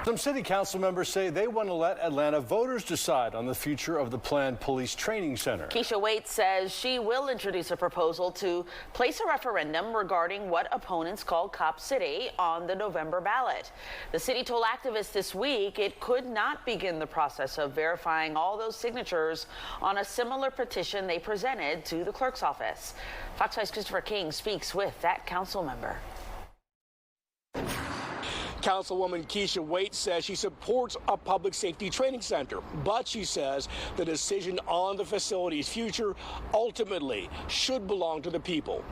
Some city council members say they want to let Atlanta voters decide on the future of the planned police training center. Keisha Waites says she will introduce a proposal to place a referendum regarding what opponents call Cop City on the November ballot. The city told activists this week it could not begin the process of verifying all those signatures on a similar petition they presented to the clerk's office. Fox 5's Christopher King speaks with that council member. Councilwoman Keisha Waites says she supports a public safety training center, but she says the decision on the facility's future ultimately should belong to the people.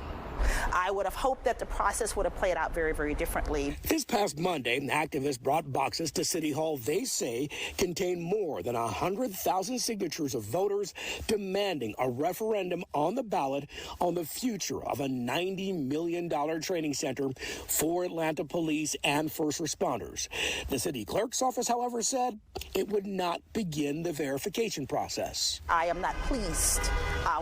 I would have hoped that the process would have played out very, very differently. This past Monday, activists brought boxes to City Hall they say contain more than 100,000 signatures of voters demanding a referendum on the ballot on the future of a $90 million training center for Atlanta police and first responders. The city clerk's office, however, said it would not begin the verification process. I am not pleased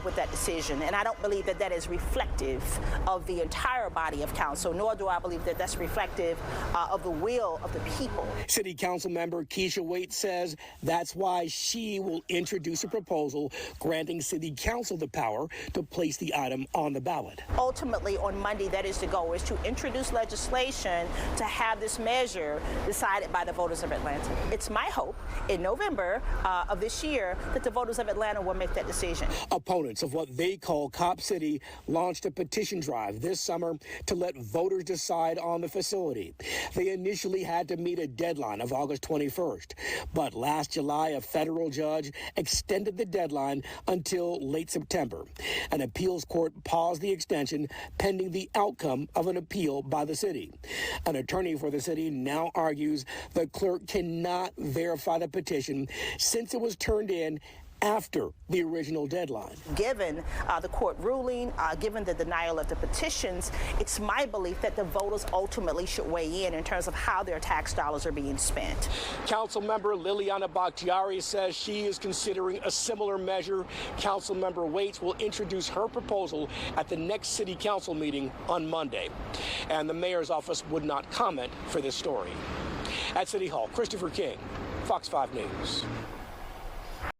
with that decision, and I don't believe that that is reflective of the entire body of council, nor do I believe that that's reflective of the will of the people. City Council member Keisha Waites says that's why she will introduce a proposal granting City Council the power to place the item on the ballot. Ultimately, on Monday, that is the goal, is to introduce legislation to have this measure decided by the voters of Atlanta. It's my hope in November of this year that the voters of Atlanta will make that decision. Opponents of what they call Cop City launched a petition drive this summer to let voters decide on the facility. They initially had to meet a deadline of August 21st, but last July a federal judge extended the deadline until late September. An appeals court paused the extension pending the outcome of an appeal by the city. An attorney for the city now argues the clerk cannot verify the petition since it was turned in after the original deadline. Given the court ruling, given the denial of the petitions, it's my belief that the voters ultimately should weigh in terms of how their tax dollars are being spent. Council member Liliana Bakhtiari says she is considering a similar measure. Council member Waites will introduce her proposal at the next city council meeting on Monday. And the mayor's office would not comment for this story. At City Hall, Christopher King, Fox 5 News.